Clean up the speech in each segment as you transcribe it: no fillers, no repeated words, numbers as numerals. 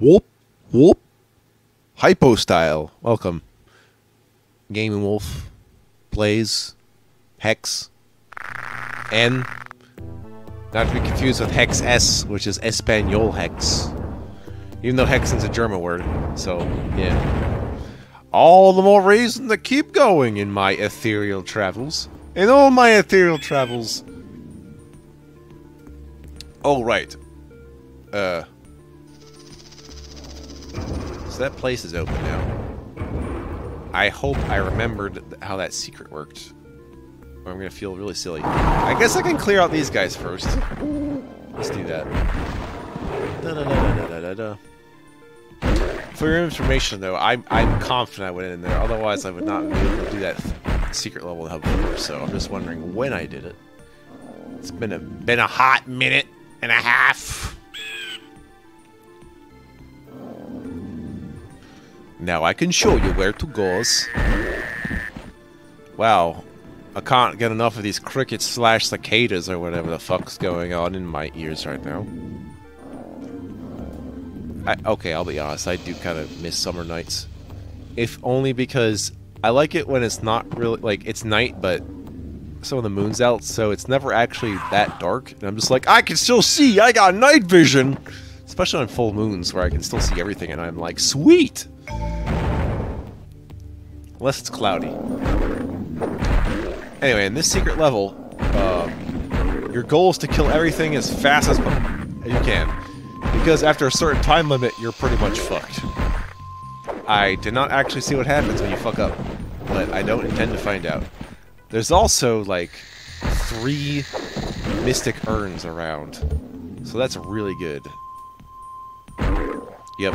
Whoop, whoop. Hypo style. Welcome. Gaming Wolf plays Hex N. Not to be confused with Hex S, which is Espanol Hex. Even though Hexen's a German word, so yeah. All the more reason to keep going in my ethereal travels. In all my ethereal travels. Oh, right. So that place is open now. I hope I remembered how that secret worked. Or I'm gonna feel really silly. I guess I can clear out these guys first. Let's do that. Da-da-da-da-da-da-da. For your information, though, I'm confident I went in there. Otherwise, I would not be able to do that secret level in Hub 4. So I'm just wondering when I did it. It's been a hot minute and a half. Now I can show you where to go. Wow, I can't get enough of these crickets slash cicadas or whatever the fuck's going on in my ears right now. Okay, I'll be honest, I do kind of miss summer nights. If only because I like it when it's not really, like, it's night, but some of the moon's out, so it's never actually that dark. And I'm just like, I can still see, I got night vision! Especially on full moons, where I can still see everything, and I'm like, sweet! Unless it's cloudy. Anyway, in this secret level, your goal is to kill everything as fast as you can. Because after a certain time limit, you're pretty much fucked. I did not actually see what happens when you fuck up, but I don't intend to find out. There's also, like, 3 mystic urns around, so that's really good. Yep.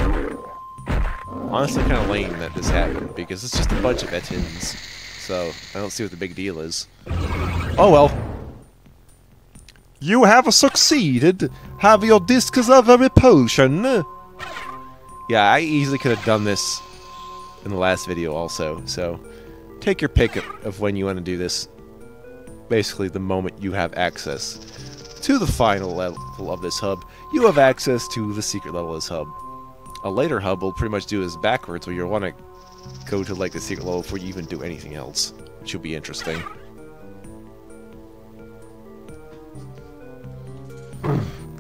Honestly, kind of lame that this happened, because it's just a bunch of Etins, so I don't see what the big deal is. Oh well. You have succeeded. Have your discs of a potion. Yeah, I easily could have done this in the last video also, so take your pick of when you want to do this. Basically, the moment you have access to the final level of this hub, you have access to the secret level of this hub. A later hub will pretty much do this backwards, where you'll want to go to like the secret level before you even do anything else, which will be interesting.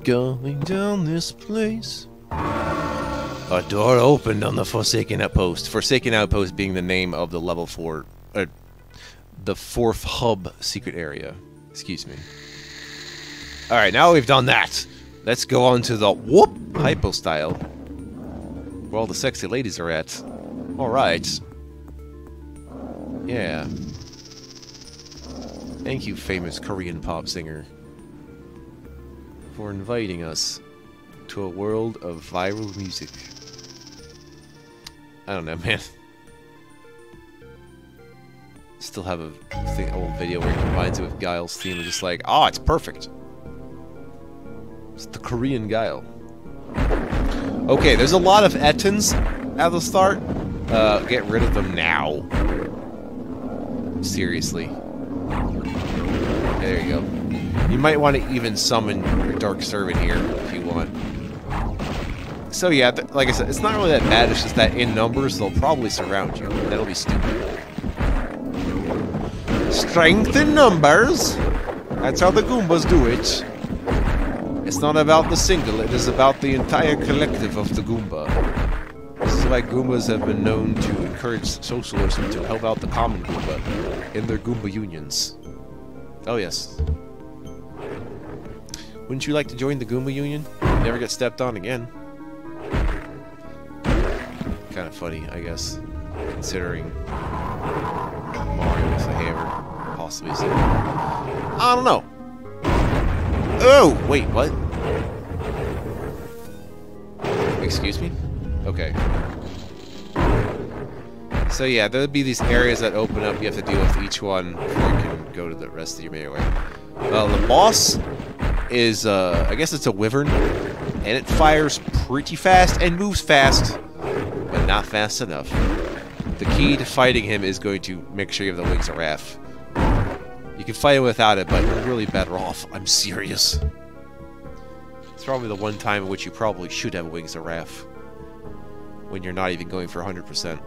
Going down this place. A door opened on the Forsaken Outpost. Forsaken Outpost being the name of the level 4, the 4th hub secret area. Excuse me. Alright, now we've done that. Let's go on to the whoop hypo style. Where all the sexy ladies are at. Alright. Yeah. Thank you, famous Korean pop singer, for inviting us to a world of viral music. I don't know, man. Still have a old video where he combines it with Guile's theme and just like, oh, it's perfect. It's the Korean Guile. Okay, there's a lot of Etins at the start. Get rid of them now. Seriously. Okay, there you go. You might want to even summon your Dark Servant here if you want. So yeah, like I said, it's not really that bad, it's just that in numbers they'll probably surround you. That'll be stupid. Strength in numbers! That's how the Goombas do it. It's not about the single, it is about the entire collective of the Goomba. This is why Goombas have been known to encourage socialism to help out the common Goomba in their Goomba unions. Oh yes. Wouldn't you like to join the Goomba Union? Never get stepped on again. Kind of funny, I guess, considering Mario with a hammer, possibly. I don't know. Oh, wait, what? Excuse me? Okay. So yeah, there'll be these areas that open up. You have to deal with each one before you can go to the rest of your merry way. The boss is, I guess it's a wyvern, and it fires pretty fast and moves fast, but not fast enough. The key to fighting him is going to make sure you have the wings of wrath. You can fight him without it, but you're really better off. I'm serious. It's probably the one time in which you probably should have wings of wrath. when you're not even going for 100%.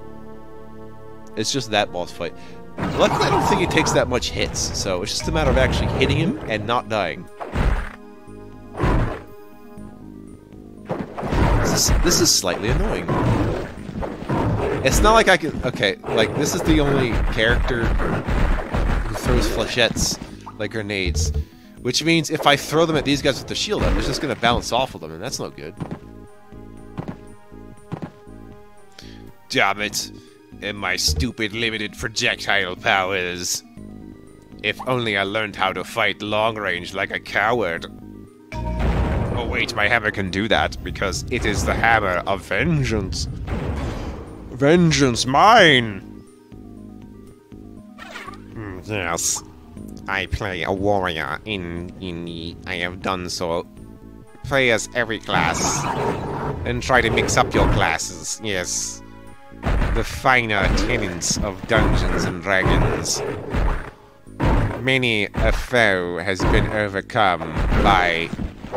It's just that boss fight. Luckily, I don't think he takes that much hits, so it's just a matter of actually hitting him and not dying. This is slightly annoying. It's not like I can... Okay, like, this is the only character who throws flechettes like grenades. Which means if I throw them at these guys with the shield up, it's just going to bounce off of them, and that's not good. Damn it. And my stupid limited projectile powers. If only I learned how to fight long range like a coward. Oh wait, my hammer can do that, because it is the hammer of vengeance. Vengeance mine! Yes. I play a warrior in the... I have done so. Play as every class. And try to mix up your classes, yes. The finer tenets of Dungeons and Dragons. Many a foe has been overcome by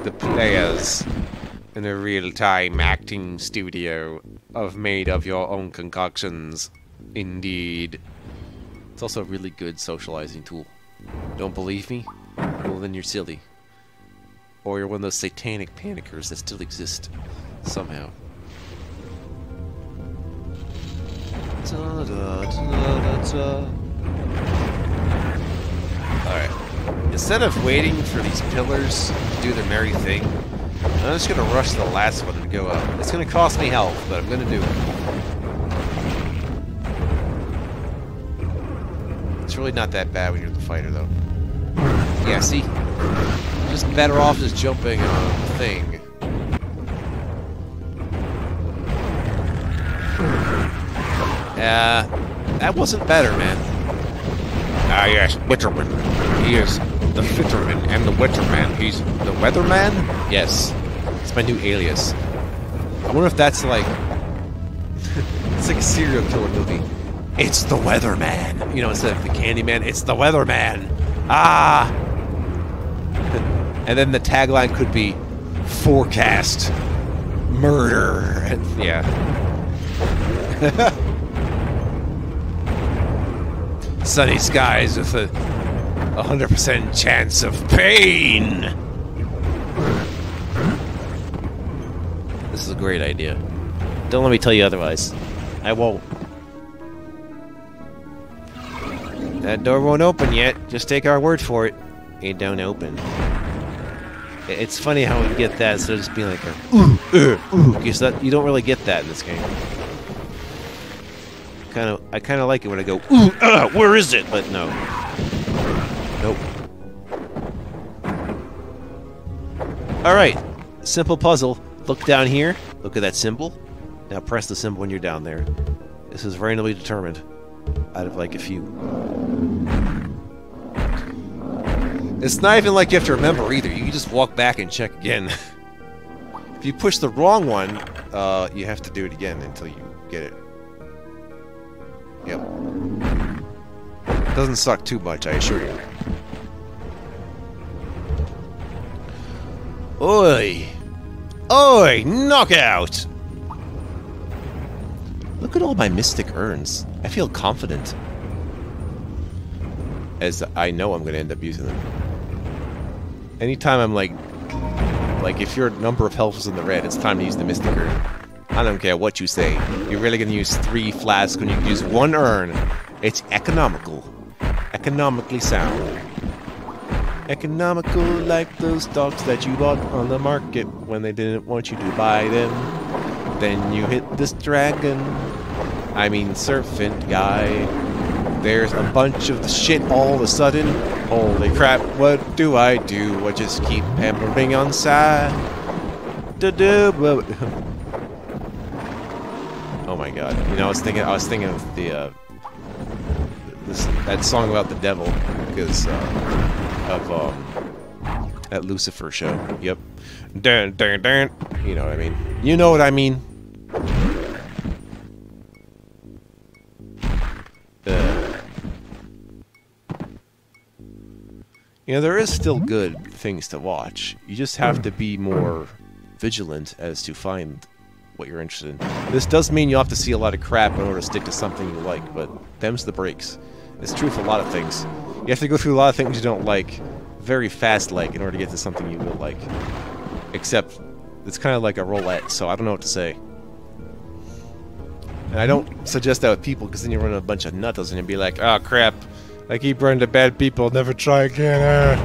the players in a real-time acting studio made of your own concoctions. Indeed. It's also a really good socializing tool. Don't believe me? Well, then you're silly. Or you're one of those satanic panickers that still exist. Somehow. Alright. Instead of waiting for these pillars to do their merry thing, I'm just gonna rush the last one and go up. It's gonna cost me health, but I'm gonna do it. It's really not that bad when you're the fighter, though. Yeah, see? Just better off just jumping on the thing. That wasn't better, man. Ah, yes, Witterman. He is the Fitterman and the Witterman. He's the Weatherman? Yes. It's my new alias. I wonder if that's like... it's like a serial killer movie. It's the Weatherman. You know, instead of the Candyman, it's the Weatherman. Ah! And then the tagline could be, forecast, murder. And, yeah. Sunny skies with a 100% chance of pain. This is a great idea. Don't let me tell you otherwise. I won't. That door won't open yet. Just take our word for it. It don't open. It's funny how we get that instead of just being like a because that you don't really get that in this game. I kind of like it when I go where is it? But no. Nope. All right. Simple puzzle. Look down here. Look at that symbol. Now press the symbol when you're down there. This is randomly determined out of like a few. It's not even like you have to remember either. You can just walk back and check again. If you push the wrong one, you have to do it again until you get it. Yep. Doesn't suck too much, I assure you. Oi! Oi! Knockout! Look at all my mystic urns. I feel confident. As I know I'm going to end up using them. Anytime I'm like if your number of health is in the red, it's time to use the mystic urn. I don't care what you say. You're really going to use 3 flasks when you can use 1 urn. It's economical. Economically sound. Economical like those stocks that you bought on the market when they didn't want you to buy them. Then you hit this dragon. I mean serpent guy. There's a bunch of the shit all of a sudden. Holy crap, what do? I just keep hammering on side. Oh my god. You know, I was thinking of the that song about the devil because of that Lucifer show. Yep. Dun, dun, dun. You know what I mean. You know what I mean. You know, there is still good things to watch. You just have to be more vigilant as to find what you're interested in. This does mean you'll have to see a lot of crap in order to stick to something you like, but them's the breaks. It's true for a lot of things. You have to go through a lot of things you don't like very fast, like, in order to get to something you will like. Except, it's kind of like a roulette, so I don't know what to say. And I don't suggest that with people, because then you run a bunch of nutters and you'll be like, oh crap, I keep running to bad people, never try again.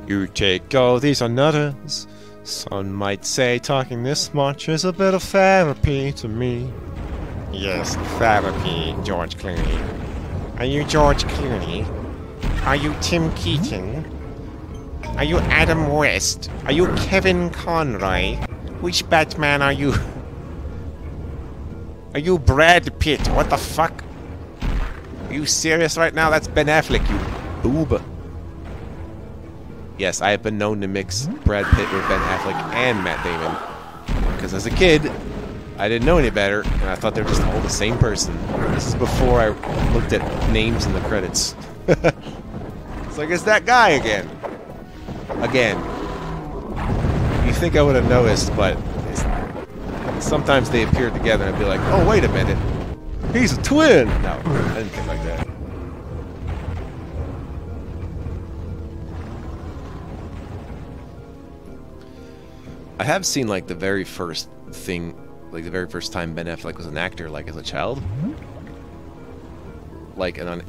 You take all these are nutters. Some might say talking this much is a bit of therapy to me. Yes, therapy, George Clooney. Are you George Clooney? Are you Tim Keaton? Are you Adam West? Are you Kevin Conroy? Which Batman are you? Are you Brad Pitt? What the fuck? Are you serious right now? That's Ben Affleck, you boob. Yes, I have been known to mix Brad Pitt with Ben Affleck and Matt Damon. Because as a kid, I didn't know any better, and I thought they were just all the same person. This is before I looked at names in the credits. It's like, it's that guy again. Again. You think I would have noticed, but sometimes they appear together and I'd be like, oh, wait a minute. He's a twin! No, I didn't think like that. I have seen, like, the very first thing, like, the very first time Ben Affleck was an actor, like, as a child. Like, and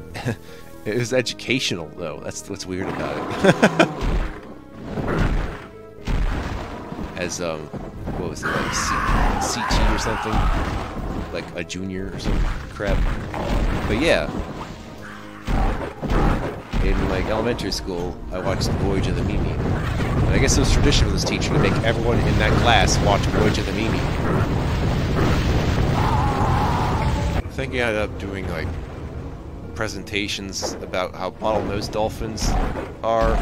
it was educational, though. That's what's weird about it. As, what was it, like, CT or something? Like, a junior or some crap. But, yeah. In, like, elementary school, I watched Voyage of the Mimi. And I guess it was tradition for this teacher to make everyone in that class watch Voyage of the Mimi. I think he ended up doing, like, presentations about how bottlenose dolphins are.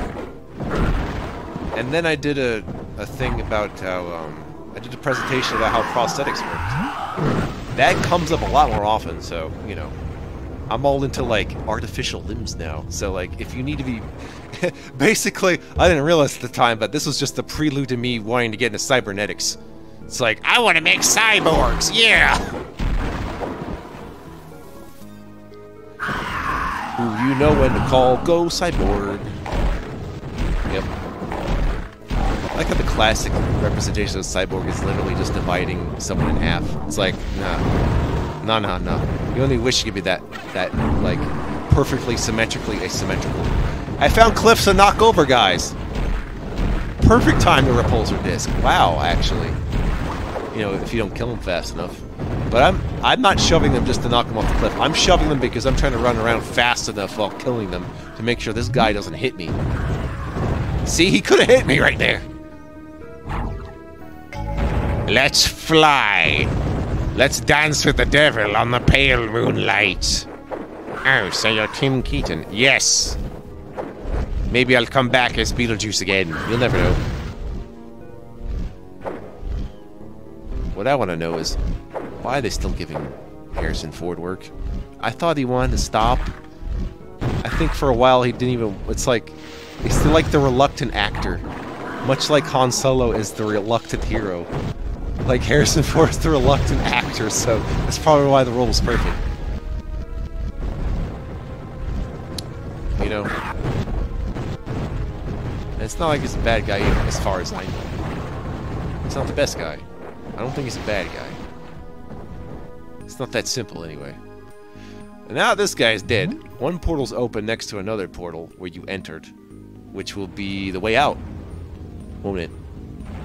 And then I did a thing about how, I did a presentation about how prosthetics worked. That comes up a lot more often, so, you know. I'm all into, like, artificial limbs now. So, like, if you need to be... Basically, I didn't realize at the time, but this was just the prelude to me wanting to get into cybernetics. It's like, I want to make cyborgs, yeah! Who you know when to call, go cyborg. Yep. I like how the classic representation of a cyborg is literally just dividing someone in half. It's like, nah. No. You only wish you could be that, like, perfectly symmetrically asymmetrical. I found cliffs to knock over, guys! Perfect time to repulsor disc. Wow, actually. You know, if you don't kill them fast enough. But I'm not shoving them just to knock them off the cliff. I'm shoving them because I'm trying to run around fast enough while killing them to make sure this guy doesn't hit me. See, he could have hit me right there! Let's fly! Let's dance with the devil on the pale moonlight. Oh, so you're Tim Keaton? Yes. Maybe I'll come back as Beetlejuice again. You'll never know. What I want to know is, why are they still giving Harrison Ford work? I thought he wanted to stop. I think for a while he didn't even... It's like... He's like the reluctant actor. Much like Han Solo is the reluctant hero. Like, Harrison Ford is the reluctant actor, so that's probably why the role was perfect. You know? And it's not like he's a bad guy either, as far as I know. He's not the best guy. I don't think he's a bad guy. It's not that simple, anyway. And now this guy's dead. One portal's open next to another portal where you entered, which will be the way out, won't it?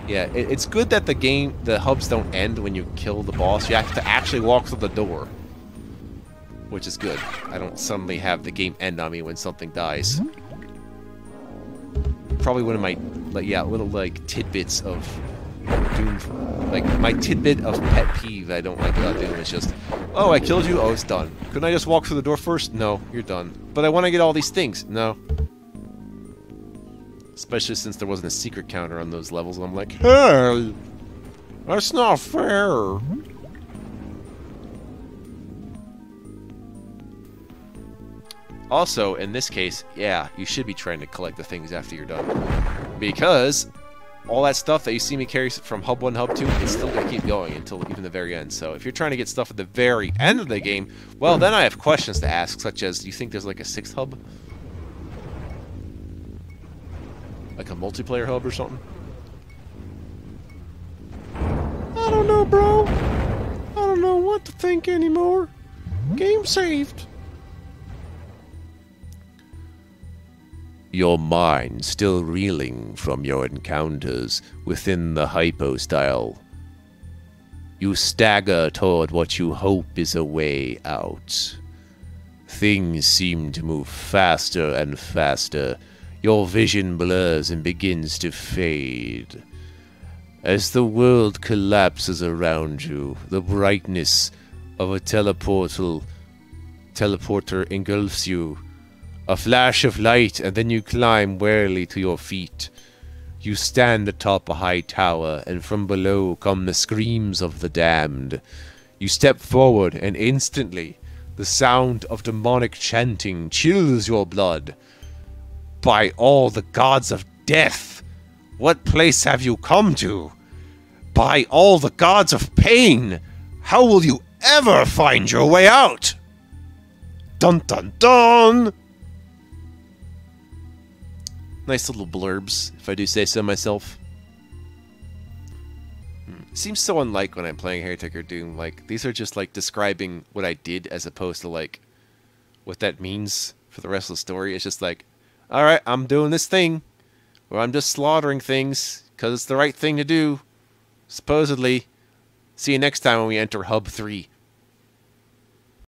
Yeah, it's good that the hubs don't end when you kill the boss. You have to actually walk through the door, which is good. I don't suddenly have the game end on me when something dies. Probably one of my, like, yeah, little, like, tidbits of Doom. Like, my tidbit of pet peeve I don't like about Doom is just, oh, I killed you? Oh, it's done. Couldn't I just walk through the door first? No, you're done. But I want to get all these things. No. Especially since there wasn't a secret counter on those levels, and I'm like, hey, that's not fair. Also, in this case, yeah, you should be trying to collect the things after you're done. Because all that stuff that you see me carry from Hub 1 to Hub 2, it's still going to keep going until even the very end. So if you're trying to get stuff at the very end of the game, well, then I have questions to ask, such as, do you think there's like a 6th hub? Like a multiplayer hub or something? I don't know, bro. I don't know what to think anymore. Game saved. Your mind still reeling from your encounters within the hypostyle. You stagger toward what you hope is a way out. Things seem to move faster and faster. Your vision blurs and begins to fade. As the world collapses around you, the brightness of a teleporter engulfs you. A flash of light, and then you climb warily to your feet. You stand atop a high tower, and from below come the screams of the damned. You step forward, and instantly, the sound of demonic chanting chills your blood. By all the gods of death, what place have you come to? By all the gods of pain, how will you ever find your way out? Dun dun dun! Nice little blurbs, if I do say so myself. Seems so unlike when I'm playing Heretic or Doom. Like, these are just, like, describing what I did as opposed to, like, what that means for the rest of the story. It's just like, alright, I'm doing this thing, where I'm just slaughtering things, because it's the right thing to do, supposedly. See you next time when we enter Hub 3.